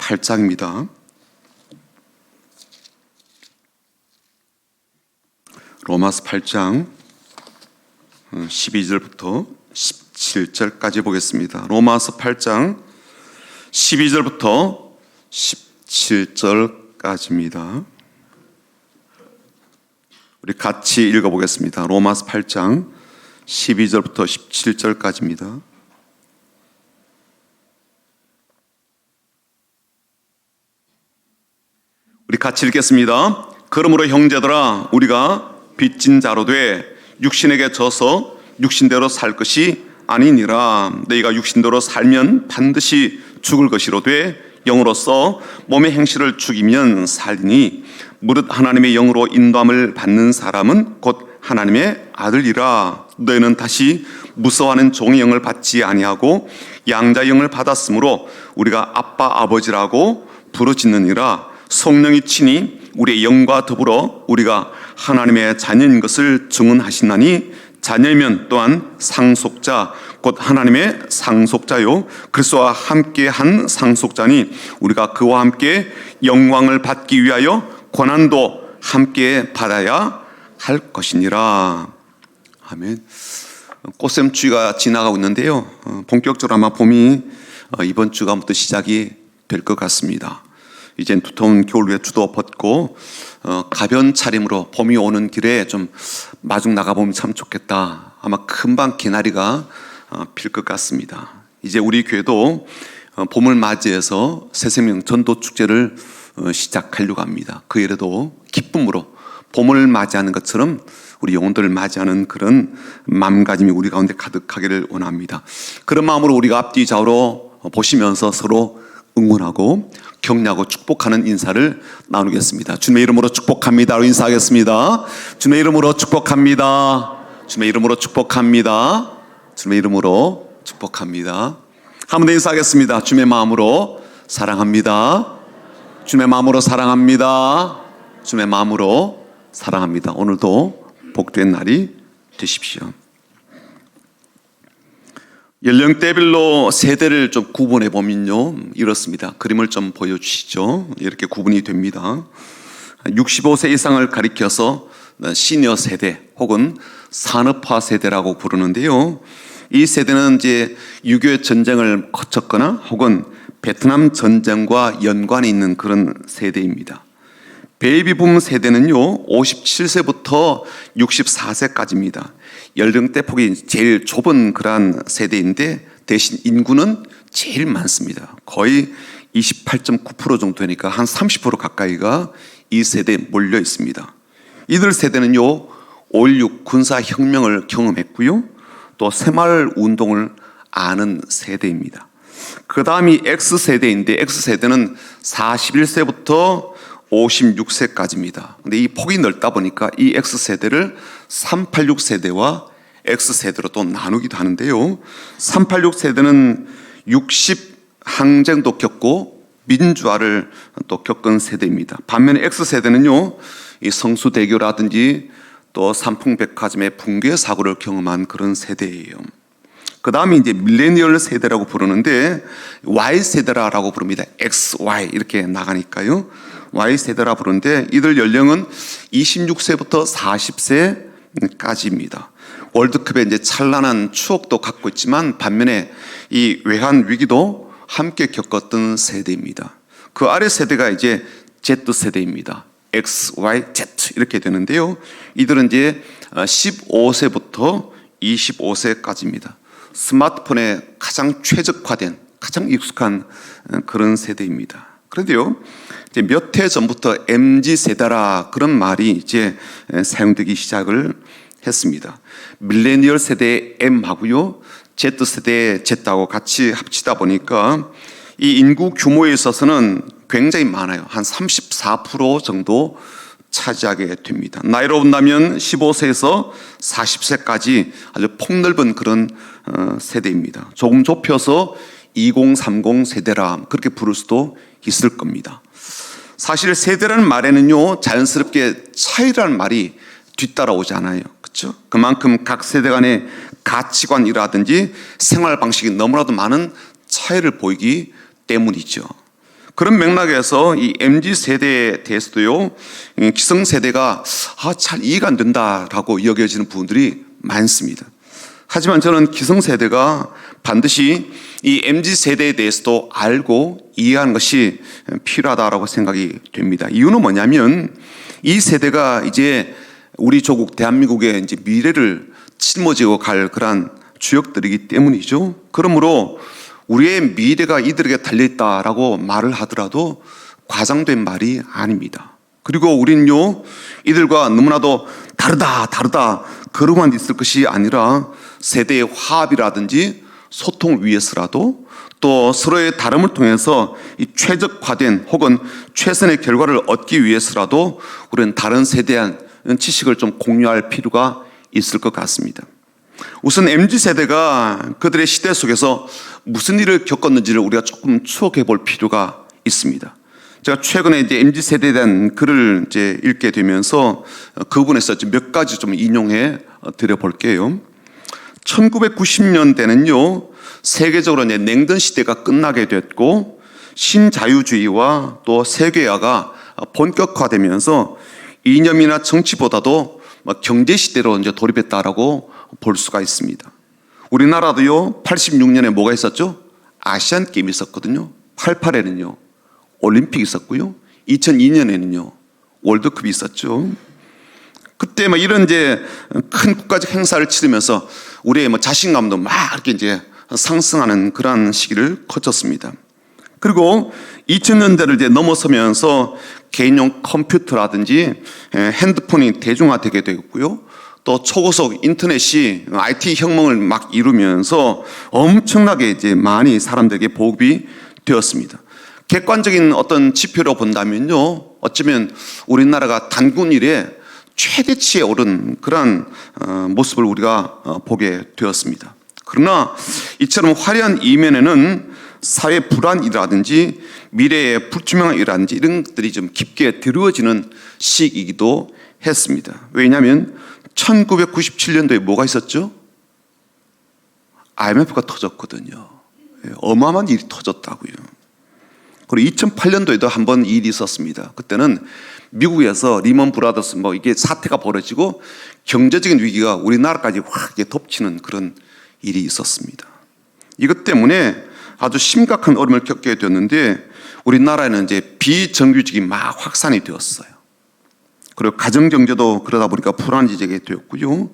8장입니다. 로마서 8장 12절부터 17절까지 보겠습니다. 로마서 8장 12절부터 17절까지입니다. 우리 같이 읽어보겠습니다. 로마서 8장 12절부터 17절까지입니다. 우리 같이 읽겠습니다. 그러므로 형제들아, 우리가 빚진 자로 돼 육신에게 져서 육신대로 살 것이 아니니라. 너희가 육신대로 살면 반드시 죽을 것이로되 영으로서 몸의 행실을 죽이면 살리니 무릇 하나님의 영으로 인도함을 받는 사람은 곧 하나님의 아들이라. 너희는 다시 무서워하는 종의 영을 받지 아니하고 양자의 영을 받았으므로 우리가 아빠 아버지라고 부르짖느니라. 성령이 친히 우리의 영과 더불어 우리가 하나님의 자녀인 것을 증언하시나니 자녀이면 또한 상속자 곧 하나님의 상속자요 그리스도와 함께한 상속자니 우리가 그와 함께 영광을 받기 위하여 고난도 함께 받아야 할 것이니라. 아멘. 꽃샘추위가 지나가고 있는데요, 본격적으로 아마 봄이 이번 주가부터 시작이 될 것 같습니다. 이젠 두터운 겨울 외투도 벗고 가벼운 차림으로 봄이 오는 길에 좀 마중 나가보면 참 좋겠다. 아마 금방 개나리가 필 것 같습니다. 이제 우리 교회도 봄을 맞이해서 새생명 전도 축제를 시작하려고 합니다. 그 일에도 기쁨으로 봄을 맞이하는 것처럼 우리 영혼들을 맞이하는 그런 마음가짐이 우리 가운데 가득하기를 원합니다. 그런 마음으로 우리가 앞뒤 좌우로 보시면서 서로 응원하고 격려하고 축복하는 인사를 나누겠습니다. 주님의 이름으로 축복합니다로 인사하겠습니다. 주님의 이름으로 축복합니다. 주님의 이름으로 축복합니다. 주님의 이름으로 축복합니다. 한 번 더 인사하겠습니다. 주님의 마음으로 사랑합니다. 주님의 마음으로 사랑합니다. 주님의 마음으로 사랑합니다. 오늘도 복된 날이 되십시오. 연령대별로 세대를 좀 구분해 보면요, 이렇습니다. 그림을 좀 보여주시죠. 이렇게 구분이 됩니다. 65세 이상을 가리켜서 시니어 세대 혹은 산업화 세대라고 부르는데요, 이 세대는 이제 6.25 전쟁을 거쳤거나 혹은 베트남 전쟁과 연관이 있는 그런 세대입니다. 베이비붐 세대는요 57세부터 64세까지입니다. 연령대 폭이 제일 좁은 그러한 세대인데 대신 인구는 제일 많습니다. 거의 28.9% 정도 되니까 한 30% 가까이가 이 세대에 몰려 있습니다. 이들 세대는요 5.16 군사혁명을 경험했고요, 또 새마을 운동을 아는 세대입니다. 그 다음이 X세대인데 X세대는 41세부터 56세까지입니다. 근데 이 폭이 넓다 보니까 이 X세대를 386 세대와 X세대로 또 나누기도 하는데요, 386 세대는 60 항쟁도 겪고 민주화를 또 겪은 세대입니다. 반면에 X세대는요 이 성수대교라든지 또 삼풍백화점의 붕괴 사고를 경험한 그런 세대예요. 그 다음에 이제 밀레니얼 세대라고 부르는데 Y세대라고 부릅니다. XY 이렇게 나가니까요, Y세대라 부르는데 이들 연령은 26세부터 40세까지입니다. 월드컵에 이제 찬란한 추억도 갖고 있지만 반면에 이 외환 위기도 함께 겪었던 세대입니다. 그 아래 세대가 이제 Z세대입니다. X, Y, Z 이렇게 되는데요, 이들은 이제 15세부터 25세까지입니다. 스마트폰에 가장 최적화된, 가장 익숙한 그런 세대입니다. 그런데요, 이제 몇 해 전부터 MZ세대라 그런 말이 이제 사용되기 시작을 했습니다. 밀레니얼 세대의 M하고요, Z세대의 Z하고 같이 합치다 보니까 이 인구 규모에 있어서는 굉장히 많아요. 한 34% 정도 차지하게 됩니다. 나이로 본다면 15세에서 40세까지 아주 폭넓은 그런 세대입니다. 조금 좁혀서 2030 세대라 그렇게 부를 수도 있을 겁니다. 사실 세대라는 말에는요 자연스럽게 차이라는 말이 뒤따라오지 않아요. 그렇죠? 그만큼 각 세대 간의 가치관이라든지 생활 방식이 너무나도 많은 차이를 보이기 때문이죠. 그런 맥락에서 이 MZ 세대에 대해서도요, 이 기성 세대가 잘 이해가 안 된다라고 여겨지는 부분들이 많습니다. 하지만 저는 기성 세대가 반드시 이 MZ 세대에 대해서도 알고 이해하는 것이 필요하다라고 생각이 됩니다. 이유는 뭐냐면 이 세대가 이제 우리 조국 대한민국의 이제 미래를 짊어지고 갈 그러한 주역들이기 때문이죠. 그러므로 우리의 미래가 이들에게 달려있다라고 말을 하더라도 과장된 말이 아닙니다. 그리고 우리는요, 이들과 너무나도 다르다 그러고만 있을 것이 아니라 세대의 화합이라든지 소통을 위해서라도 또 서로의 다름을 통해서 이 최적화된 혹은 최선의 결과를 얻기 위해서라도 우리는 다른 세대에 대한 지식을 좀 공유할 필요가 있을 것 같습니다. 우선 MZ세대가 그들의 시대 속에서 무슨 일을 겪었는지를 우리가 조금 추억해 볼 필요가 있습니다. 제가 최근에 이제 MZ세대에 대한 글을 이제 읽게 되면서 그 부분에서 몇 가지 좀 인용해 드려 볼게요. 1990년대는요, 세계적으로 이제 냉전 시대가 끝나게 됐고, 신자유주의와 또 세계화가 본격화되면서 이념이나 정치보다도 경제 시대로 이제 돌입했다라고 볼 수가 있습니다. 우리나라도요, 86년에 뭐가 있었죠? 아시안 게임이 있었거든요. 88에는요, 올림픽이 있었고요. 2002년에는요, 월드컵이 있었죠. 그때 이런 이제 큰 국가적 행사를 치르면서 우리의 자신감도 막 이렇게 이제 상승하는 그러한 시기를 거쳤습니다. 그리고 2000년대를 이제 넘어서면서 개인용 컴퓨터라든지 핸드폰이 대중화되게 되었고요. 또 초고속 인터넷이 IT 혁명을 막 이루면서 엄청나게 이제 많이 사람들에게 보급이 되었습니다. 객관적인 어떤 지표로 본다면요, 어쩌면 우리나라가 단군 이래 최대치에 오른 그러한 모습을 우리가 보게 되었습니다. 그러나 이처럼 화려한 이면에는 사회 불안이라든지 미래의 불투명한 일이라든지 이런 것들이 좀 깊게 드러워지는 시기이기도 했습니다. 왜냐하면 1997년도에 뭐가 있었죠? IMF가 터졌거든요. 어마어마한 일이 터졌다고요. 그리고 2008년도에도 한번 일이 있었습니다. 그때는 미국에서 리먼 브라더스 이게 사태가 벌어지고 경제적인 위기가 우리나라까지 확 덮치는 그런 일이 있었습니다. 이것 때문에 아주 심각한 어려움을 겪게 되었는데 우리나라에는 이제 비정규직이 막 확산이 되었어요. 그리고 가정 경제도 그러다 보니까 불안해지게 되었고요.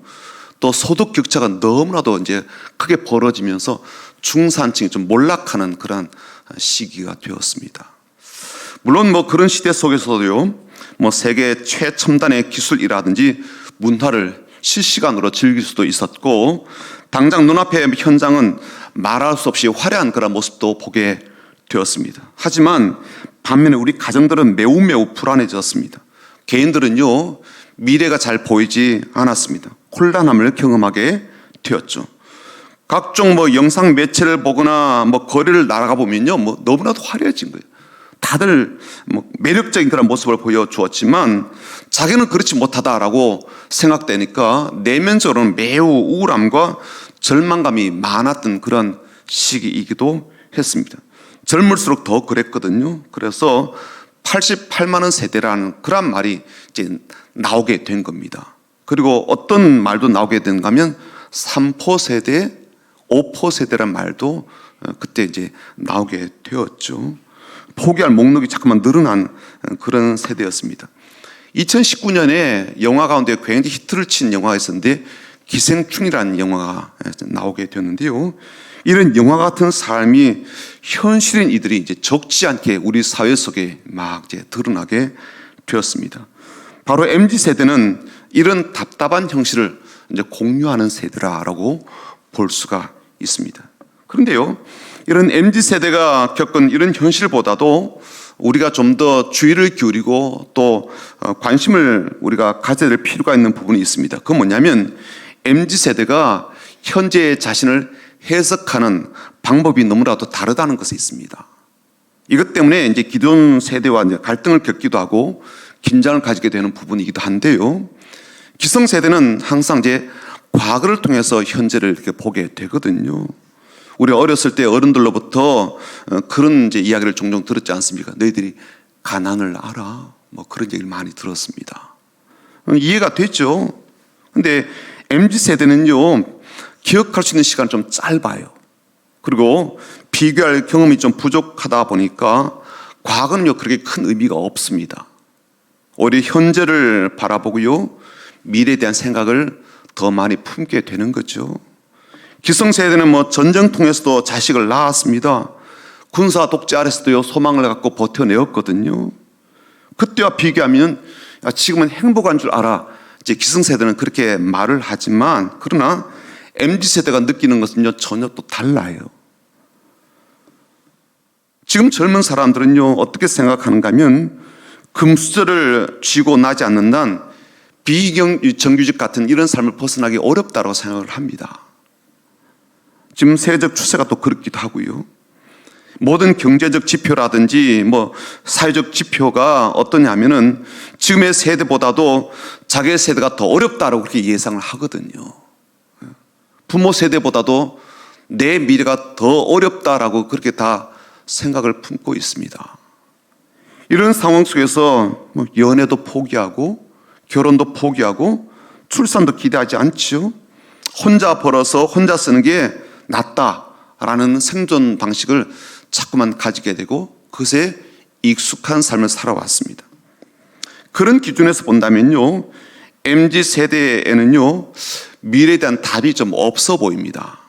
또 소득 격차가 너무나도 이제 크게 벌어지면서 중산층이 좀 몰락하는 그런 시기가 되었습니다. 물론 그런 시대 속에서도요, 세계 최첨단의 기술이라든지 문화를 실시간으로 즐길 수도 있었고, 당장 눈앞의 현장은 말할 수 없이 화려한 그런 모습도 보게 되었습니다. 하지만 반면에 우리 가정들은 매우 불안해졌습니다. 개인들은요, 미래가 잘 보이지 않았습니다. 혼란함을 경험하게 되었죠. 각종 영상 매체를 보거나 거리를 나가 보면요, 너무나도 화려해진 거예요. 다들 매력적인 그런 모습을 보여주었지만 자기는 그렇지 못하다라고 생각되니까 내면적으로는 매우 우울함과 절망감이 많았던 그런 시기이기도 했습니다. 젊을수록 더 그랬거든요. 그래서 88만 원 세대라는 그런 말이 이제 나오게 된 겁니다. 그리고 어떤 말도 나오게 된가 하면 3포 세대, 5포 세대라는 말도 그때 이제 나오게 되었죠. 포기할 목록이 자꾸만 늘어난 그런 세대였습니다. 2019년에 영화 가운데 굉장히 히트를 친 영화가 있었는데 기생충이라는 영화가 나오게 되었는데요. 이런 영화 같은 삶이 현실인 이들이 이제 적지 않게 우리 사회 속에 막 이제 드러나게 되었습니다. 바로 MZ 세대는 이런 답답한 현실을 이제 공유하는 세대라고 볼 수가 있습니다. 그런데요, 이런 MZ 세대가 겪은 이런 현실보다도 우리가 좀 더 주의를 기울이고 또 관심을 우리가 가져야 될 필요가 있는 부분이 있습니다. 그건 뭐냐면 MZ 세대가 현재의 자신을 해석하는 방법이 너무나도 다르다는 것이 있습니다. 이것 때문에 이제 기존 세대와 이제 갈등을 겪기도 하고 긴장을 가지게 되는 부분이기도 한데요. 기성 세대는 항상 이제 과거를 통해서 현재를 이렇게 보게 되거든요. 우리 어렸을 때 어른들로부터 그런 이제 이야기를 종종 들었지 않습니까? 너희들이 가난을 알아? 뭐 그런 얘기를 많이 들었습니다. 이해가 됐죠. 근데 MZ세대는요, 기억할 수 있는 시간이 좀 짧아요. 그리고 비교할 경험이 좀 부족하다 보니까 과거는요, 그렇게 큰 의미가 없습니다. 오히려 현재를 바라보고요, 미래에 대한 생각을 더 많이 품게 되는 거죠. 기성세대는 뭐 전쟁 통해서도 자식을 낳았습니다. 군사 독재 아래서도요, 소망을 갖고 버텨내었거든요. 그때와 비교하면 지금은 행복한 줄 알아. 이제 기성세대는 그렇게 말을 하지만, 그러나 MZ세대가 느끼는 것은요, 전혀 또 달라요. 지금 젊은 사람들은요, 어떻게 생각하는가 하면 금수저를 쥐고 나지 않는 한 비정규직 같은 이런 삶을 벗어나기 어렵다고 생각을 합니다. 지금 세계적 추세가 또 그렇기도 하고요. 모든 경제적 지표라든지 뭐 사회적 지표가 어떠냐면은 지금의 세대보다도 자기 세대가 더 어렵다라고 그렇게 예상을 하거든요. 부모 세대보다도 내 미래가 더 어렵다라고 그렇게 다 생각을 품고 있습니다. 이런 상황 속에서 연애도 포기하고 결혼도 포기하고 출산도 기대하지 않죠. 혼자 벌어서 혼자 쓰는 게 낫다라는 생존 방식을 자꾸만 가지게 되고 그것에 익숙한 삶을 살아왔습니다. 그런 기준에서 본다면요, MZ세대에는요, 미래에 대한 답이 좀 없어 보입니다.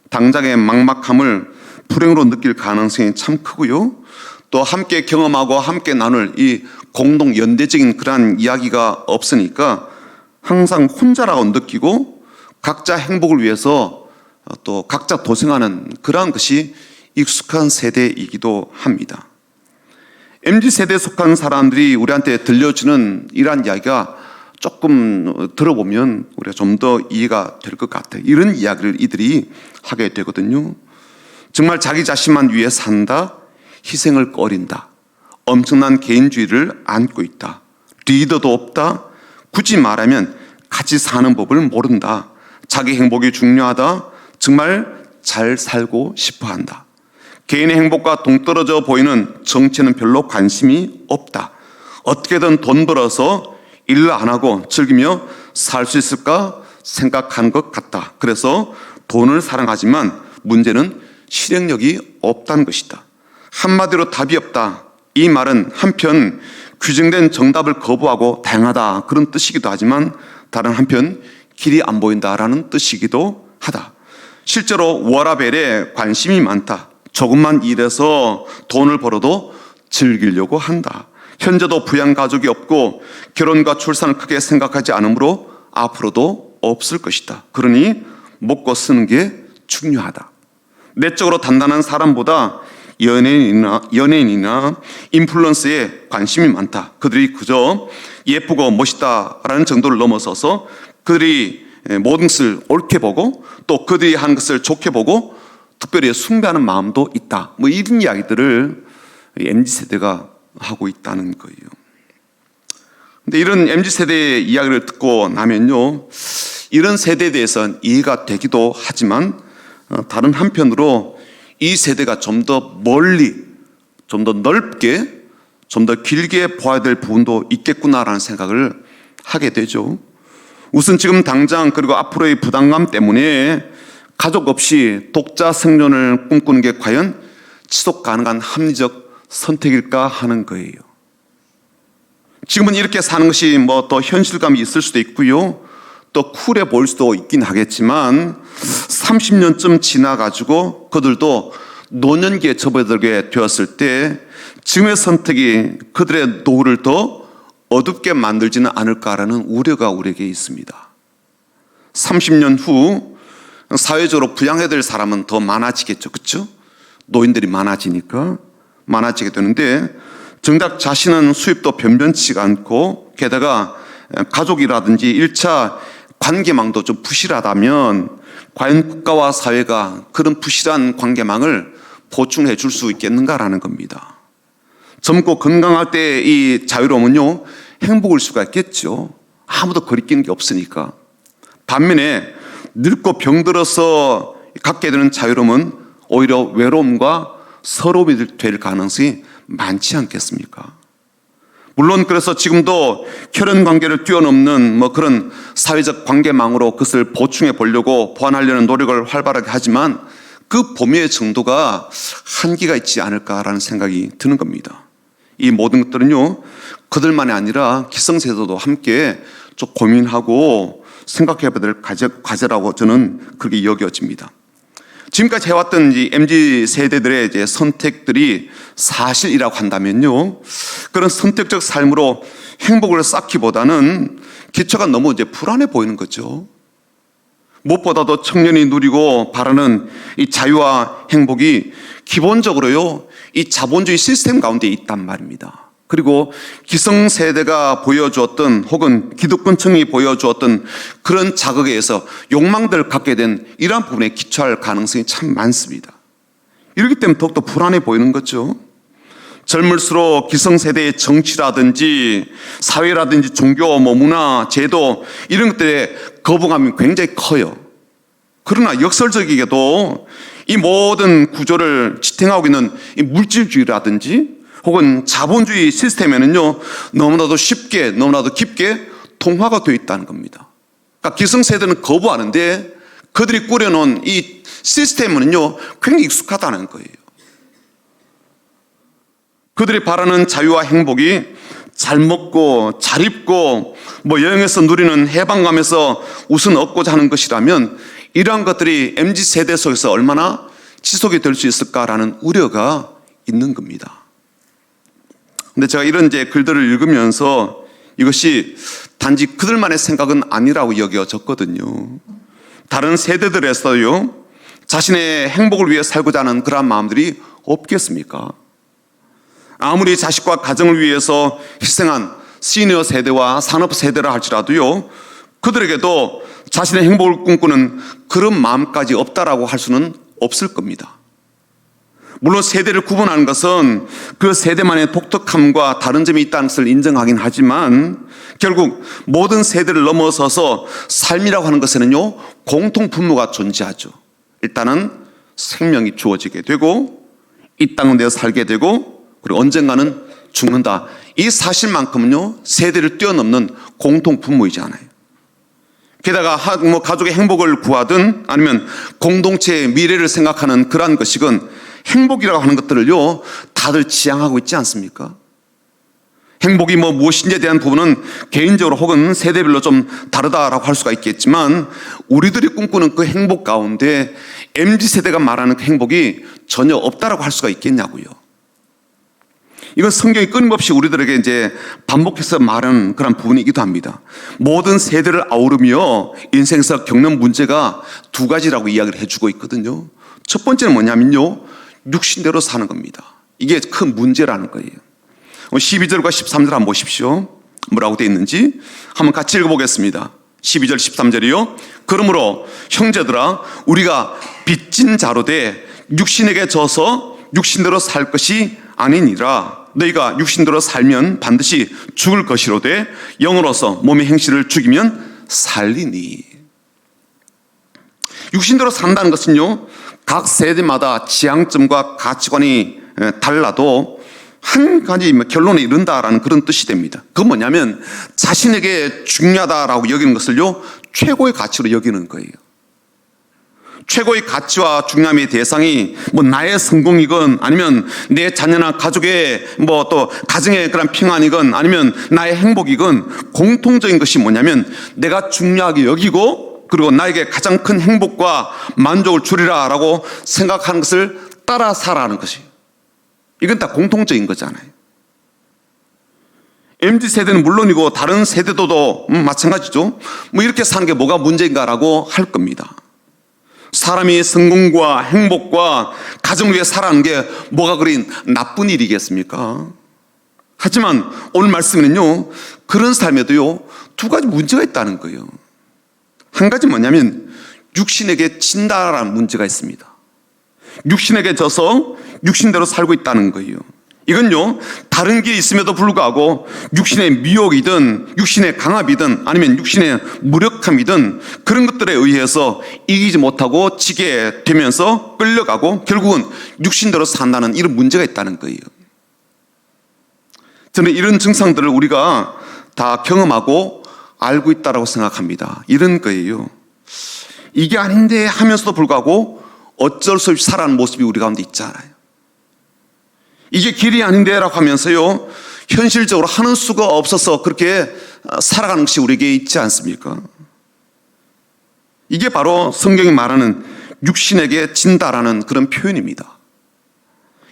당장의 막막함을 불행으로 느낄 가능성이 참 크고요. 또 함께 경험하고 함께 나눌 이 공동 연대적인 그러한 이야기가 없으니까 항상 혼자라고 느끼고 각자 행복을 위해서 또 각자 도생하는 그러한 것이 익숙한 세대이기도 합니다. MZ세대에 속한 사람들이 우리한테 들려주는 이러한 이야기가 조금 들어보면 우리가 좀 더 이해가 될 것 같아요. 이런 이야기를 이들이 하게 되거든요. 정말 자기 자신만 위해 산다, 희생을 꺼린다, 엄청난 개인주의를 안고 있다, 리더도 없다, 굳이 말하면 같이 사는 법을 모른다, 자기 행복이 중요하다, 정말 잘 살고 싶어 한다, 개인의 행복과 동떨어져 보이는 정치에는 별로 관심이 없다, 어떻게든 돈 벌어서 일을 안 하고 즐기며 살 수 있을까 생각하는 것 같다. 그래서 돈을 사랑하지만 문제는 실행력이 없다는 것이다. 한마디로 답이 없다. 이 말은 한편 규정된 정답을 거부하고 다양하다 그런 뜻이기도 하지만 다른 한편 길이 안 보인다라는 뜻이기도 하다. 실제로 워라벨에 관심이 많다. 조금만 일해서 돈을 벌어도 즐기려고 한다. 현재도 부양 가족이 없고 결혼과 출산을 크게 생각하지 않으므로 앞으로도 없을 것이다. 그러니 먹고 쓰는 게 중요하다. 내적으로 단단한 사람보다 연예인이나 인플루언서에 관심이 많다. 그들이 그저 예쁘고 멋있다라는 정도를 넘어서서 그들이 모든 것을 옳게 보고 또 그들이 하는 것을 좋게 보고 특별히 숭배하는 마음도 있다. 뭐 이런 이야기들을 MZ세대가 하고 있다는 거예요. 근데 이런 MZ세대의 이야기를 듣고 나면요, 이런 세대에 대해서는 이해가 되기도 하지만 다른 한편으로 이 세대가 좀 더 멀리, 좀 더 넓게, 좀 더 길게 봐야 될 부분도 있겠구나라는 생각을 하게 되죠. 우선 지금 당장 그리고 앞으로의 부담감 때문에 가족 없이 독자 생존을 꿈꾸는 게 과연 지속 가능한 합리적 선택일까 하는 거예요. 지금은 이렇게 사는 것이 뭐 더 현실감이 있을 수도 있고요, 또 쿨해 보일 수도 있긴 하겠지만 30년쯤 지나가지고 그들도 노년기에 접어들게 되었을 때 지금의 선택이 그들의 노후를 더 어둡게 만들지는 않을까라는 우려가 우리에게 있습니다. 30년 후 사회적으로 부양해야 될 사람은 더 많아지겠죠. 그렇죠? 노인들이 많아지게 되는데 정작 자신은 수입도 변변치가 않고 게다가 가족이라든지 1차 관계망도 좀 부실하다면 과연 국가와 사회가 그런 부실한 관계망을 보충해 줄 수 있겠는가라는 겁니다. 젊고 건강할 때 이 자유로움은요, 행복일 수가 있겠죠. 아무도 거리끼는 게 없으니까. 반면에 늙고 병들어서 갖게 되는 자유로움은 오히려 외로움과 서러움이 될 가능성이 많지 않겠습니까? 물론 그래서 지금도 혈연 관계를 뛰어넘는 그런 사회적 관계망으로 그것을 보충해 보려고 보완하려는 노력을 활발하게 하지만 그 범위의 정도가 한계가 있지 않을까라는 생각이 드는 겁니다. 이 모든 것들은요, 그들만이 아니라 기성세대도 함께 좀 고민하고 생각해 봐야 될 과제라고 저는 그렇게 여겨집니다. 지금까지 해왔던 이 MZ 세대들의 이제 선택들이 사실이라고 한다면요, 그런 선택적 삶으로 행복을 쌓기보다는 기초가 너무 이제 불안해 보이는 거죠. 무엇보다도 청년이 누리고 바라는 이 자유와 행복이 기본적으로요, 이 자본주의 시스템 가운데 있단 말입니다. 그리고 기성세대가 보여주었던 혹은 기득권층이 보여주었던 그런 자극에 의해서 욕망들을 갖게 된 이러한 부분에 기초할 가능성이 참 많습니다. 이렇기 때문에 더욱더 불안해 보이는 거죠. 젊을수록 기성세대의 정치라든지 사회라든지 종교, 문화, 제도 이런 것들에 거부감이 굉장히 커요. 그러나 역설적이게도 이 모든 구조를 지탱하고 있는 이 물질주의라든지 혹은 자본주의 시스템에는요, 너무나도 쉽게, 너무나도 깊게 통화가 되어 있다는 겁니다. 그러니까 기성세대는 거부하는데 그들이 꾸려놓은 이 시스템은요, 굉장히 익숙하다는 거예요. 그들이 바라는 자유와 행복이 잘 먹고 잘 입고 여행에서 누리는 해방감에서 우선 얻고자 하는 것이라면 이러한 것들이 MZ세대 속에서 얼마나 지속이 될 수 있을까라는 우려가 있는 겁니다. 근데 제가 이런 이제 글들을 읽으면서 이것이 단지 그들만의 생각은 아니라고 여겨졌거든요. 다른 세대들에서요, 자신의 행복을 위해 살고자 하는 그러한 마음들이 없겠습니까? 아무리 자식과 가정을 위해서 희생한 시니어 세대와 산업 세대라 할지라도요, 그들에게도 자신의 행복을 꿈꾸는 그런 마음까지 없다라고 할 수는 없을 겁니다. 물론 세대를 구분하는 것은 그 세대만의 독특함과 다른 점이 있다는 것을 인정하긴 하지만 결국 모든 세대를 넘어서서 삶이라고 하는 것에는요, 공통 분모가 존재하죠. 일단은 생명이 주어지게 되고 이 땅은 내가 살게 되고 그리고 언젠가는 죽는다. 이 사실만큼은요, 세대를 뛰어넘는 공통 분모이지 않아요. 게다가 가족의 행복을 구하든 아니면 공동체의 미래를 생각하는 그러한 것이건 행복이라고 하는 것들을요, 다들 지향하고 있지 않습니까? 행복이 무엇인지에 대한 부분은 개인적으로 혹은 세대별로 좀 다르다라고 할 수가 있겠지만 우리들이 꿈꾸는 그 행복 가운데 MZ세대가 말하는 그 행복이 전혀 없다라고 할 수가 있겠냐고요. 이건 성경이 끊임없이 우리들에게 이제 반복해서 말하는 그런 부분이기도 합니다. 모든 세대를 아우르며 인생에서 겪는 문제가 두 가지라고 이야기를 해주고 있거든요. 첫 번째는 뭐냐면요, 육신대로 사는 겁니다. 이게 큰 문제라는 거예요. 12절과 13절 한번 보십시오. 뭐라고 되어 있는지 한번 같이 읽어보겠습니다. 12절 13절이요. 그러므로 형제들아, 우리가 빚진 자로 돼 육신에게 져서 육신대로 살 것이 아니니라. 너희가 육신대로 살면 반드시 죽을 것이로되 영으로서 몸의 행실을 죽이면 살리니. 육신대로 산다는 것은요, 각 세대마다 지향점과 가치관이 달라도 한 가지 결론에 이른다라는 그런 뜻이 됩니다. 그건 뭐냐면 자신에게 중요하다라고 여기는 것을요, 최고의 가치로 여기는 거예요. 최고의 가치와 중요함의 대상이 나의 성공이건 아니면 내 자녀나 가족의 또 가정의 그런 평안이건 아니면 나의 행복이건 공통적인 것이 뭐냐면 내가 중요하게 여기고 그리고 나에게 가장 큰 행복과 만족을 주리라라고 생각하는 것을 따라 살아가는 것이에요. 이건 다 공통적인 거잖아요. MZ세대는 물론이고 다른 세대도 마찬가지죠. 이렇게 사는 게 뭐가 문제인가라고 할 겁니다. 사람이 성공과 행복과 가정을 위해 살아가는 게 뭐가 그리 나쁜 일이겠습니까? 하지만 오늘 말씀에는요, 그런 삶에도요, 두 가지 문제가 있다는 거예요. 한 가지 뭐냐면 육신에게 진다라는 문제가 있습니다. 육신에게 져서 육신대로 살고 있다는 거예요. 이건요, 다른 길이 있음에도 불구하고 육신의 미혹이든 육신의 강압이든 아니면 육신의 무력함이든 그런 것들에 의해서 이기지 못하고 지게 되면서 끌려가고 결국은 육신대로 산다는 이런 문제가 있다는 거예요. 저는 이런 증상들을 우리가 다 경험하고 알고 있다고 생각합니다. 이런 거예요. 이게 아닌데 하면서도 불구하고 어쩔 수 없이 살아가는 모습이 우리 가운데 있잖아요. 이게 길이 아닌데라고 하면서요, 현실적으로 하는 수가 없어서 그렇게 살아가는 것이 우리에게 있지 않습니까? 이게 바로 성경이 말하는 육신에게 진다라는 그런 표현입니다.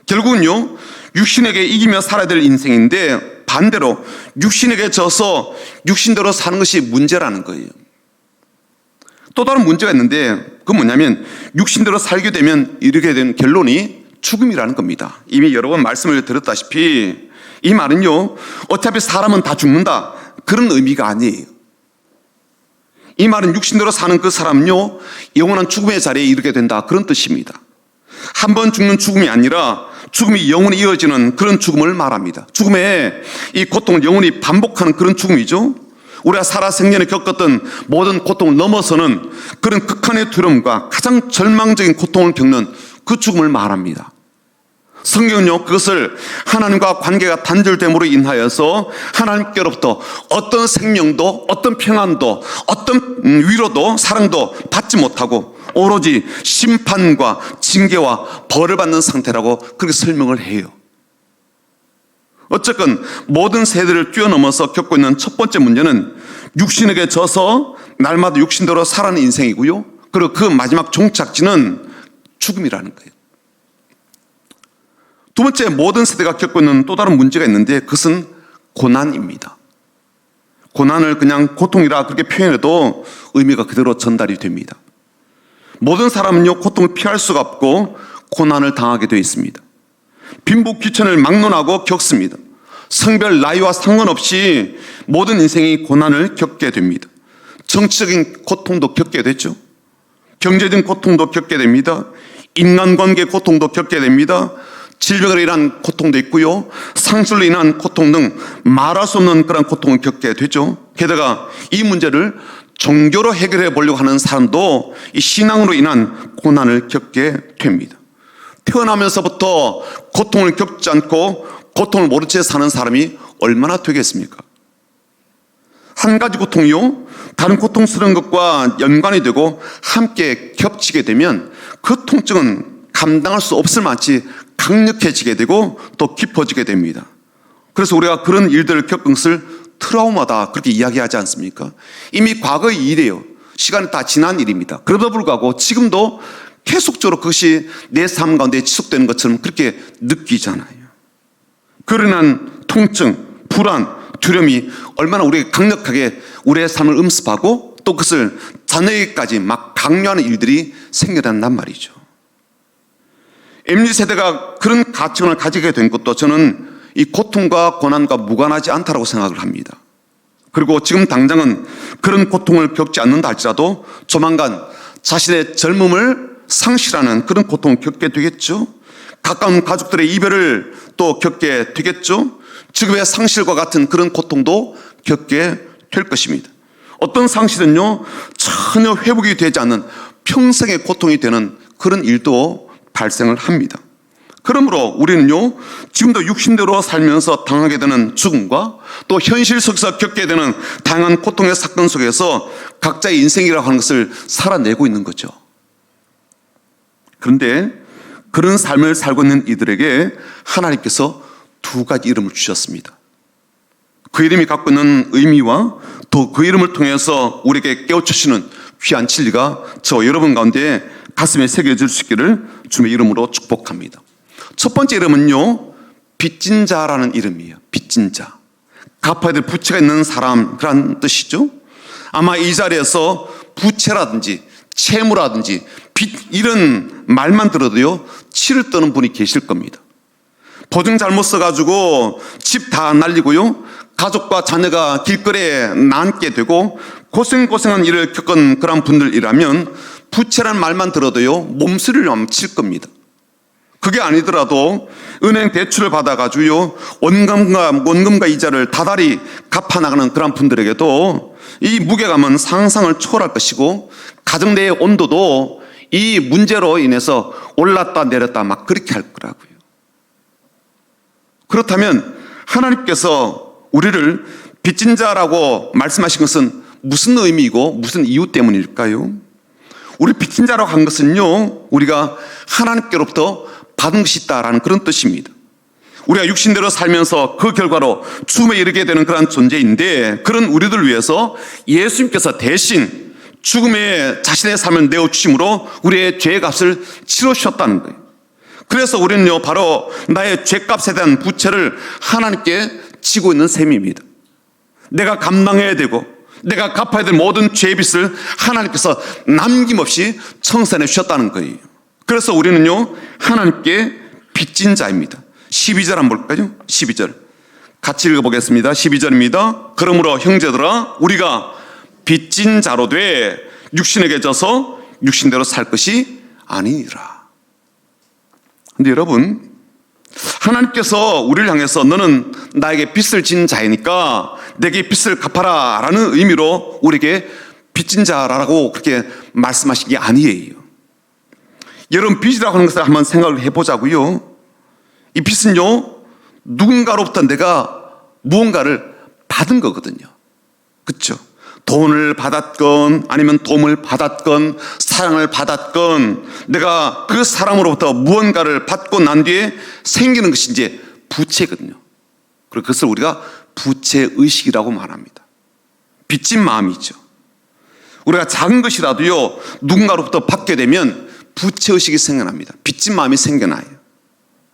결국은요, 육신에게 이기며 살아야 될 인생인데 반대로 육신에게 져서 육신대로 사는 것이 문제라는 거예요. 또 다른 문제가 있는데 그건 뭐냐면 육신대로 살게 되면 이르게 되는 결론이 죽음이라는 겁니다. 이미 여러 번 말씀을 드렸다시피 이 말은요, 어차피 사람은 다 죽는다 그런 의미가 아니에요. 이 말은 육신대로 사는 그 사람은요, 영원한 죽음의 자리에 이르게 된다 그런 뜻입니다. 한 번 죽는 죽음이 아니라 죽음이 영원히 이어지는 그런 죽음을 말합니다. 죽음의 이 고통을 영원히 반복하는 그런 죽음이죠. 우리가 살아 생전에 겪었던 모든 고통을 넘어서는 그런 극한의 두려움과 가장 절망적인 고통을 겪는 그 죽음을 말합니다. 성경은요, 그것을 하나님과 관계가 단절됨으로 인하여서 하나님께로부터 어떤 생명도 어떤 평안도 어떤 위로도 사랑도 받지 못하고 오로지 심판과 징계와 벌을 받는 상태라고 그렇게 설명을 해요. 어쨌건 모든 세대를 뛰어넘어서 겪고 있는 첫 번째 문제는 육신에게 져서 날마다 육신대로 살아가는 인생이고요, 그리고 그 마지막 종착지는 죽음이라는 거예요. 두 번째, 모든 세대가 겪고 있는 또 다른 문제가 있는데 그것은 고난입니다. 고난을 그냥 고통이라 그렇게 표현해도 의미가 그대로 전달이 됩니다. 모든 사람은요, 고통을 피할 수가 없고 고난을 당하게 되어 있습니다. 빈부귀천을 막론하고 겪습니다. 성별, 나이와 상관없이 모든 인생이 고난을 겪게 됩니다. 정치적인 고통도 겪게 되죠. 경제적인 고통도 겪게 됩니다. 인간관계 고통도 겪게 됩니다. 질병으로 인한 고통도 있고요, 상실로 인한 고통 등 말할 수 없는 그런 고통을 겪게 되죠. 게다가 이 문제를 종교로 해결해 보려고 하는 사람도 이 신앙으로 인한 고난을 겪게 됩니다. 태어나면서부터 고통을 겪지 않고 고통을 모른 채 사는 사람이 얼마나 되겠습니까? 한 가지 고통이요, 다른 고통스러운 것과 연관이 되고 함께 겹치게 되면 그 통증은 감당할 수 없을 만치 강력해지게 되고 또 깊어지게 됩니다. 그래서 우리가 그런 일들을 겪은 것을 트라우마다 그렇게 이야기하지 않습니까? 이미 과거의 일이에요. 시간이 다 지난 일입니다. 그럼에도 불구하고 지금도 계속적으로 그것이 내 삶 가운데 지속되는 것처럼 그렇게 느끼잖아요. 그로 인한 통증, 불안, 두려움이 얼마나 우리가 강력하게 우리의 삶을 음습하고 또 그것을 자녀에게까지 막 강요하는 일들이 생겨난단 말이죠. MZ세대가 그런 가치관을 가지게 된 것도 저는 이 고통과 고난과 무관하지 않다고 생각을 합니다. 그리고 지금 당장은 그런 고통을 겪지 않는다 할지라도 조만간 자신의 젊음을 상실하는 그런 고통을 겪게 되겠죠. 가까운 가족들의 이별을 또 겪게 되겠죠. 직업의 상실과 같은 그런 고통도 겪게 될 것입니다. 어떤 상실은요, 전혀 회복이 되지 않는 평생의 고통이 되는 그런 일도 발생을 합니다. 그러므로 우리는요, 지금도 육신대로 살면서 당하게 되는 죽음과 또 현실 속에서 겪게 되는 다양한 고통의 사건 속에서 각자의 인생이라고 하는 것을 살아내고 있는 거죠. 그런데 그런 삶을 살고 있는 이들에게 하나님께서 두 가지 이름을 주셨습니다. 그 이름이 갖고 있는 의미와 또 그 이름을 통해서 우리에게 깨우쳐주시는 귀한 진리가 저와 여러분 가운데 가슴에 새겨질 수 있기를 주님의 이름으로 축복합니다. 첫 번째 이름은요, 빚진 자라는 이름이에요. 빚진 자. 갚아야 될 부채가 있는 사람, 그런 뜻이죠. 아마 이 자리에서 부채라든지 채무라든지 빚, 이런 말만 들어도요, 치를 떠는 분이 계실 겁니다. 보증 잘못 써가지고 집 다 날리고요, 가족과 자녀가 길거리에 남게 되고 고생한 일을 겪은 그런 분들이라면 부채란 말만 들어도요, 몸서리를 칠 겁니다. 그게 아니더라도 은행 대출을 받아가지고요, 원금과 이자를 다달이 갚아나가는 그런 분들에게도 이 무게감은 상상을 초월할 것이고, 가정 내의 온도도 이 문제로 인해서 올랐다 내렸다 막 그렇게 할 거라고요. 그렇다면 하나님께서 우리를 빚진 자라고 말씀하신 것은 무슨 의미이고 무슨 이유 때문일까요? 우리 빚진 자라고 한 것은요, 우리가 하나님께로부터 받은 것이 있다라는 그런 뜻입니다. 우리가 육신대로 살면서 그 결과로 죽음에 이르게 되는 그런 존재인데, 그런 우리들을 위해서 예수님께서 대신 죽음에 자신의 삶을 내어주심으로 우리의 죄의 값을 치르셨다는 거예요. 그래서 우리는요, 바로 나의 죄값에 대한 부채를 하나님께 지고 있는 셈입니다. 내가 감당해야 되고 내가 갚아야 될 모든 죄의 빚을 하나님께서 남김없이 청산해 주셨다는 거예요. 그래서 우리는요, 하나님께 빚진 자입니다. 12절 한번 볼까요? 12절 같이 읽어보겠습니다. 12절입니다. 그러므로 형제들아, 우리가 빚진 자로 돼 육신에게 져서 육신대로 살 것이 아니니라. 근데 여러분, 하나님께서 우리를 향해서 너는 나에게 빚을 진 자이니까 내게 빚을 갚아라 라는 의미로 우리에게 빚진 자라고 그렇게 말씀하신 게 아니에요. 여러분, 빚이라고 하는 것을 한번 생각을 해보자고요. 이 빚은요, 누군가로부터 내가 무언가를 받은 거거든요. 그렇죠? 돈을 받았건 아니면 도움을 받았건 사랑을 받았건 내가 그 사람으로부터 무언가를 받고 난 뒤에 생기는 것이 이제 부채거든요. 그리고 그것을 우리가 부채의식이라고 말합니다. 빚진 마음이죠. 우리가 작은 것이라도요, 누군가로부터 받게 되면 부채의식이 생겨납니다. 빚진 마음이 생겨나요.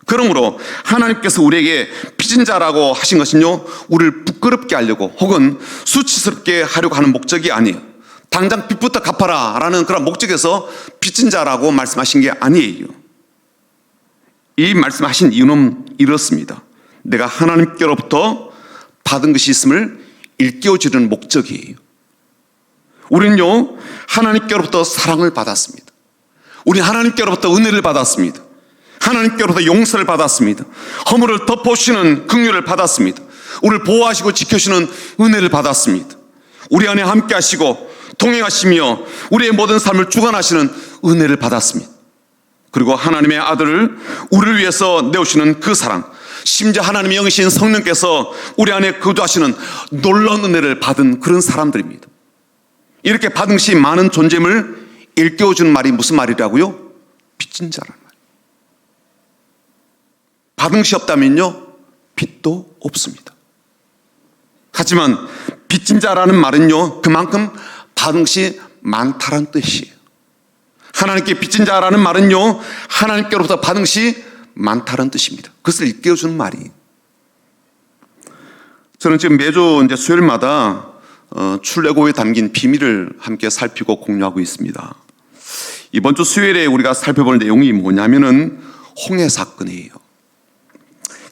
그러므로 하나님께서 우리에게 빚진 자라고 하신 것은요, 우리를 부끄럽게 하려고 혹은 수치스럽게 하려고 하는 목적이 아니에요. 당장 빚부터 갚아라 라는 그런 목적에서 빚진 자라고 말씀하신 게 아니에요. 이 말씀하신 이유는 이렇습니다. 내가 하나님께로부터 받은 것이 있음을 일깨워주는 목적이에요. 우리는요, 하나님께로부터 사랑을 받았습니다. 우리 하나님께로부터 은혜를 받았습니다. 하나님께로부터 용서를 받았습니다. 허물을 덮어주시는 긍휼을 받았습니다. 우리를 보호하시고 지켜주시는 은혜를 받았습니다. 우리 안에 함께 하시고 동행하시며 우리의 모든 삶을 주관하시는 은혜를 받았습니다. 그리고 하나님의 아들을 우리를 위해서 내오시는 그 사랑, 심지어 하나님의 영이신 성령께서 우리 안에 거주하시는 놀라운 은혜를 받은 그런 사람들입니다. 이렇게 받은 것이 많은 존재임을 일깨워주는 말이 무슨 말이라고요? 빚진 자라는 말. 받은 것이 없다면요, 빚도 없습니다. 하지만 빚진 자라는 말은요, 그만큼 받은 것이 많다는 뜻이에요. 하나님께 빚진 자라는 말은요, 하나님께로부터 받은 것이 많다는 뜻입니다. 그것을 일깨워주는 말이에요. 저는 지금 매주 이제 수요일마다 출애굽에 담긴 비밀을 함께 살피고 공유하고 있습니다. 이번 주 수요일에 우리가 살펴볼 내용이 뭐냐면은 홍해 사건이에요.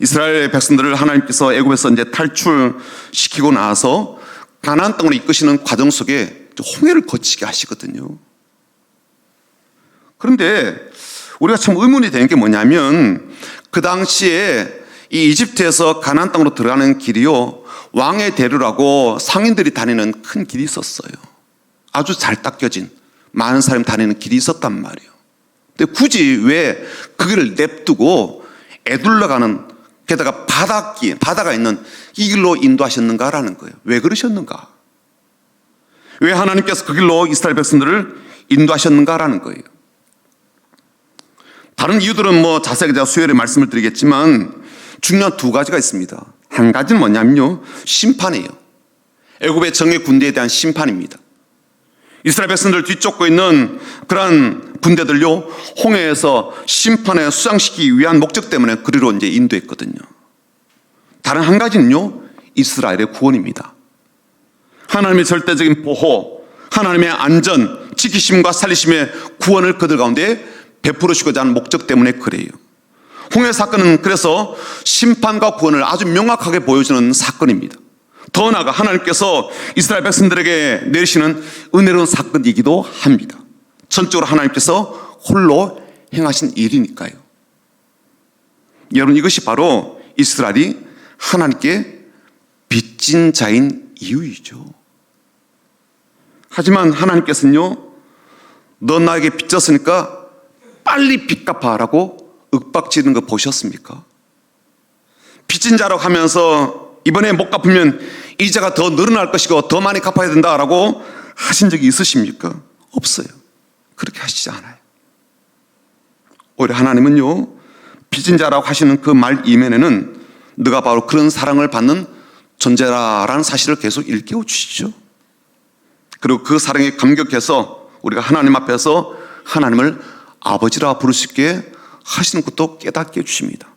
이스라엘 백성들을 하나님께서 애굽에서 이제 탈출시키고 나서 가나안 땅으로 이끄시는 과정 속에 홍해를 거치게 하시거든요. 그런데 우리가 참 의문이 되는 게 뭐냐면, 그 당시에 이 이집트에서 가나안 땅으로 들어가는 길이요, 왕의 대로라고 상인들이 다니는 큰 길이 있었어요. 아주 잘 닦여진 많은 사람이 다니는 길이 있었단 말이에요. 근데 굳이 왜 그 길을 냅두고 애둘러 가는, 게다가 바다가 있는 이 길로 인도하셨는가라는 거예요. 왜 그러셨는가? 왜 하나님께서 그 길로 이스라엘 백성들을 인도하셨는가라는 거예요. 다른 이유들은 뭐 자세하게 제가 수요일에 말씀을 드리겠지만 중요한 두 가지가 있습니다. 한 가지는 뭐냐면요, 심판이에요. 애굽의 정예 군대에 대한 심판입니다. 이스라엘 백성들 뒤쫓고 있는 그러한 군대들요, 홍해에서 심판에 수장시키기 위한 목적 때문에 그리로 이제 인도했거든요. 다른 한 가지는요, 이스라엘의 구원입니다. 하나님의 절대적인 보호, 하나님의 안전, 지키심과 살리심의 구원을 그들 가운데 베풀으시고자 하는 목적 때문에 그래요. 홍해 사건은 그래서 심판과 구원을 아주 명확하게 보여주는 사건입니다. 더 나아가 하나님께서 이스라엘 백성들에게 내리시는 은혜로운 사건이기도 합니다. 전적으로 하나님께서 홀로 행하신 일이니까요. 여러분, 이것이 바로 이스라엘이 하나님께 빚진 자인 이유이죠. 하지만 하나님께서는요, 너 나에게 빚졌으니까 빨리 빚 갚아라고 윽박지르는 거 보셨습니까? 빚진 자라고 하면서 이번에 못 갚으면 이자가 더 늘어날 것이고 더 많이 갚아야 된다라고 하신 적이 있으십니까? 없어요. 그렇게 하시지 않아요. 오히려 하나님은요, 빚진 자라고 하시는 그 말 이면에는 너가 바로 그런 사랑을 받는 존재라라는 사실을 계속 일깨워 주시죠. 그리고 그 사랑에 감격해서 우리가 하나님 앞에서 하나님을 아버지라 부를 수 있게 하시는 것도 깨닫게 해주십니다.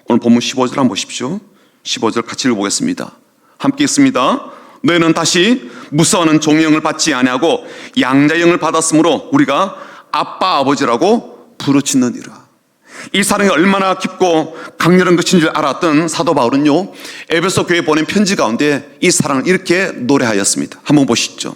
오늘 본문 15절 한번 보십시오. 15절 같이 읽어보겠습니다. 함께 읽습니다. 너희는 다시 무서워하는 종영을 받지 아니하고 양자영을 받았으므로 우리가 아빠 아버지라고 부르짖느니라. 이 사랑이 얼마나 깊고 강렬한 것인 줄 알았던 사도 바울은요, 에베소 교회에 보낸 편지 가운데 이 사랑을 이렇게 노래하였습니다. 한번 보시죠.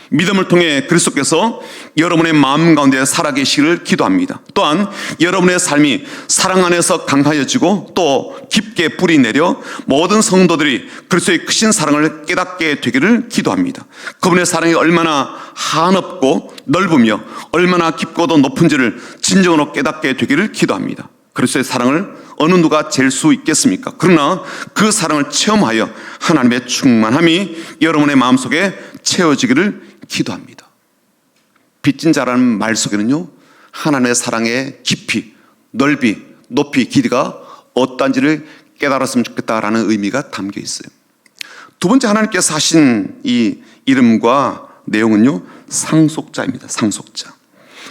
믿음을 통해 그리스도께서 여러분의 마음 가운데 살아계시기를 기도합니다. 또한 여러분의 삶이 사랑 안에서 강하여지고 또 깊게 뿌리 내려 모든 성도들이 그리스도의 크신 사랑을 깨닫게 되기를 기도합니다. 그분의 사랑이 얼마나 한없고 넓으며 얼마나 깊고도 높은지를 진정으로 깨닫게 되기를 기도합니다. 그리스도의 사랑을 어느 누가 잴 수 있겠습니까? 그러나 그 사랑을 체험하여 하나님의 충만함이 여러분의 마음속에 채워지기를 기도합니다. 빚진 자라는 말 속에는요, 하나님의 사랑의 깊이, 넓이, 높이, 길이가 어떤지를 깨달았으면 좋겠다라는 의미가 담겨 있어요. 두 번째, 하나님께서 하신 이 이름과 내용은요, 상속자입니다. 상속자.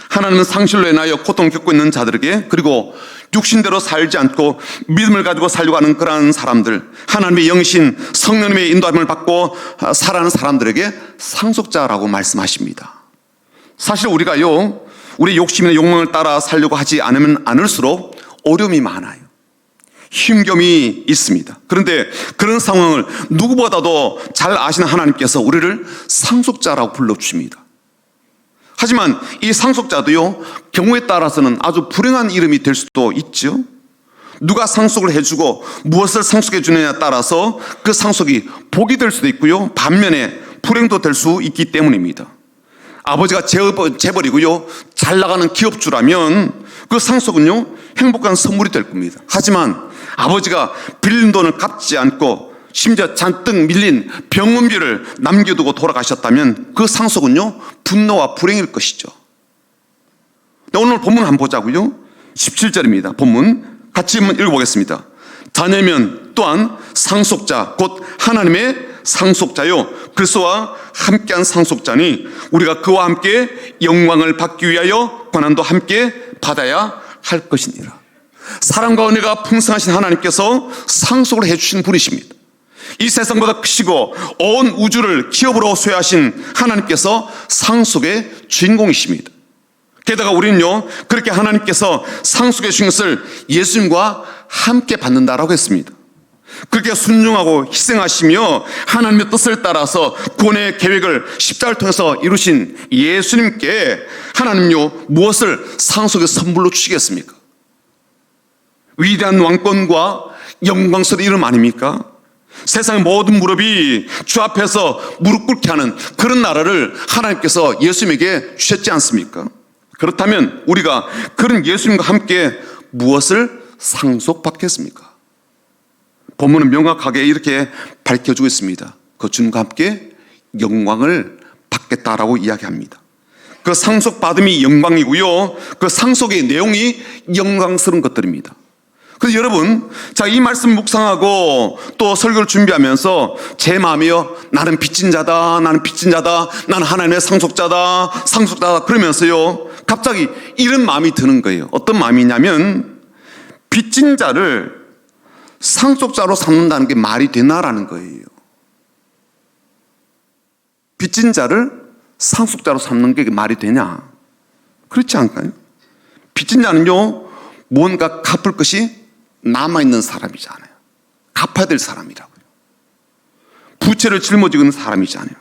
하나님은 상실로 인하여 고통을 겪고 있는 자들에게, 그리고 육신대로 살지 않고 믿음을 가지고 살려고 하는 그러한 사람들, 하나님의 영신 성령님의 인도함을 받고 살아가는 사람들에게 상속자라고 말씀하십니다. 사실 우리가요, 우리 욕심이나 욕망을 따라 살려고 하지 않으면 않을수록 어려움이 많아요. 힘겨움이 있습니다. 그런데 그런 상황을 누구보다도 잘 아시는 하나님께서 우리를 상속자라고 불러주십니다. 하지만 이 상속자도요, 경우에 따라서는 아주 불행한 이름이 될 수도 있죠. 누가 상속을 해주고 무엇을 상속해 주느냐에 따라서 그 상속이 복이 될 수도 있고요, 반면에 불행도 될 수 있기 때문입니다. 아버지가 재벌이고요, 잘 나가는 기업주라면 그 상속은요, 행복한 선물이 될 겁니다. 하지만 아버지가 빌린 돈을 갚지 않고 심지어 잔뜩 밀린 병원비를 남겨두고 돌아가셨다면 그 상속은요, 분노와 불행일 것이죠. 오늘 본문 한번 보자고요. 17절입니다. 본문 같이 한번 읽어보겠습니다. 자녀면 또한 상속자 곧 하나님의 상속자요 그리스도와 함께한 상속자니 우리가 그와 함께 영광을 받기 위하여 고난도 함께 받아야 할 것이니라. 사랑과 은혜가 풍성하신 하나님께서 상속을 해주신 분이십니다. 이 세상보다 크시고 온 우주를 기업으로 소유하신 하나님께서 상속의 주인공이십니다. 게다가 우리는요, 그렇게 하나님께서 상속해 주신 것을 예수님과 함께 받는다라고 했습니다. 그렇게 순종하고 희생하시며 하나님의 뜻을 따라서 구원의 계획을 십자가를 통해서 이루신 예수님께 하나님요, 무엇을 상속의 선물로 주시겠습니까? 위대한 왕권과 영광스러운 이름 아닙니까? 세상의 모든 무릎이 주 앞에서 무릎 꿇게 하는 그런 나라를 하나님께서 예수님에게 주셨지 않습니까? 그렇다면 우리가 그런 예수님과 함께 무엇을 상속받겠습니까? 본문은 명확하게 이렇게 밝혀주고 있습니다. 그 주님과 함께 영광을 받겠다라고 이야기합니다. 그 상속받음이 영광이고요, 그 상속의 내용이 영광스러운 것들입니다. 그래서 여러분, 자, 이 말씀 묵상하고 또 설교를 준비하면서 제 마음이요, 나는 빚진 자다, 나는 빚진 자다, 나는 하나님의 상속자다, 상속자다 그러면서요, 갑자기 이런 마음이 드는 거예요. 어떤 마음이냐면, 빚진 자를 상속자로 삼는다는 게 말이 되나라는 거예요. 빚진 자를 상속자로 삼는 게 말이 되냐? 그렇지 않을까요? 빚진 자는요, 뭔가 갚을 것이 남아있는 사람이잖아요. 갚아야 될 사람이라고요. 부채를 짊어지고 있는 사람이잖아요.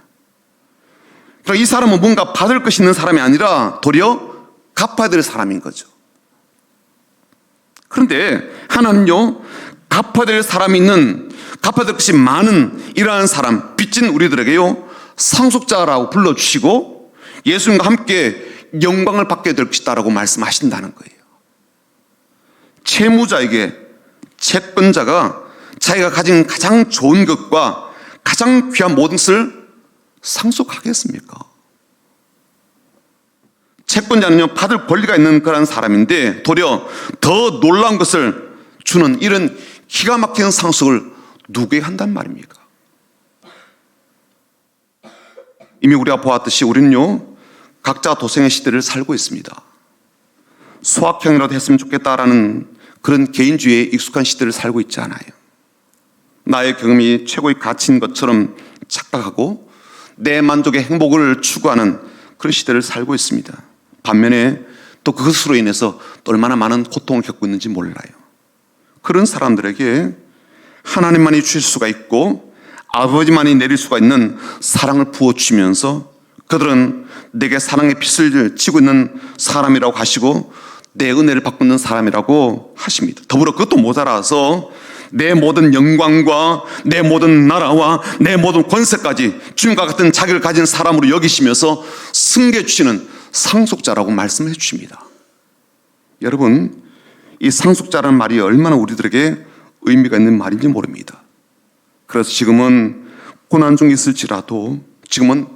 그러니까 이 사람은 뭔가 받을 것이 있는 사람이 아니라 도리어 갚아야 될 사람인 거죠. 그런데 하나님요, 갚아야 될 사람이 있는, 갚아야 될 것이 많은 이러한 사람, 빚진 우리들에게요, 상속자라고 불러주시고 예수님과 함께 영광을 받게 될 것이다라고 말씀하신다는 거예요. 채무자에게 채권자가 자기가 가진 가장 좋은 것과 가장 귀한 모든 것을 상속하겠습니까? 채권자는요, 받을 권리가 있는 그런 사람인데 도리어 더 놀라운 것을 주는 이런 기가 막히는 상속을 누구에게 한단 말입니까? 이미 우리가 보았듯이 우리는요, 각자 도생의 시대를 살고 있습니다. 소확행이라도 했으면 좋겠다라는 그런 개인주의에 익숙한 시대를 살고 있지 않아요. 나의 경험이 최고의 가치인 것처럼 착각하고 내 만족의 행복을 추구하는 그런 시대를 살고 있습니다. 반면에 또 그것으로 인해서 또 얼마나 많은 고통을 겪고 있는지 몰라요. 그런 사람들에게 하나님만이 주실 수가 있고 아버지만이 내릴 수가 있는 사랑을 부어주시면서 그들은 내게 사랑의 빚을 지고 있는 사람이라고 하시고 내 은혜를 받고 있는 사람이라고 하십니다. 더불어 그것도 모자라서 내 모든 영광과 내 모든 나라와 내 모든 권세까지 주님과 같은 자기를 가진 사람으로 여기시면서 승계해 주시는 상속자라고 말씀해 주십니다. 여러분, 이 상속자라는 말이 얼마나 우리들에게 의미가 있는 말인지 모릅니다. 그래서 지금은 고난 중에 있을지라도 지금은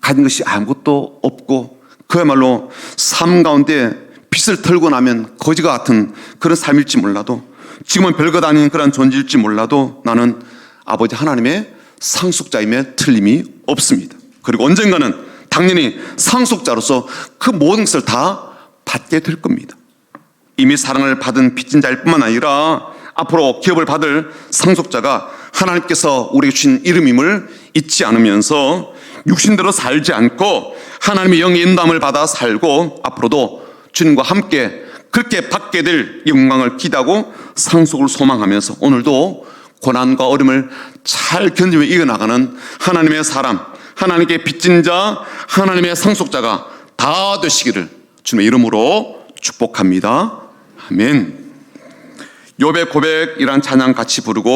가진 것이 아무것도 없고 그야말로 삶 가운데 빚을 털고 나면 거지가 같은 그런 삶일지 몰라도 지금은 별것 아닌 그런 존재일지 몰라도 나는 아버지 하나님의 상속자임에 틀림이 없습니다. 그리고 언젠가는 당연히 상속자로서 그 모든 것을 다 받게 될 겁니다. 이미 사랑을 받은 빚진 자일 뿐만 아니라 앞으로 기업을 받을 상속자가 하나님께서 우리에게 주신 이름임을 잊지 않으면서 육신대로 살지 않고 하나님의 영의 인도함을 받아 살고 앞으로도 주님과 함께 그렇게 받게 될 영광을 기대하고 상속을 소망하면서 오늘도 고난과 어려움을 잘 견디며 이겨나가는 하나님의 사람, 하나님께 빚진 자, 하나님의 상속자가 다 되시기를 주님의 이름으로 축복합니다. 아멘. 욥의 고백이란 찬양 같이 부르고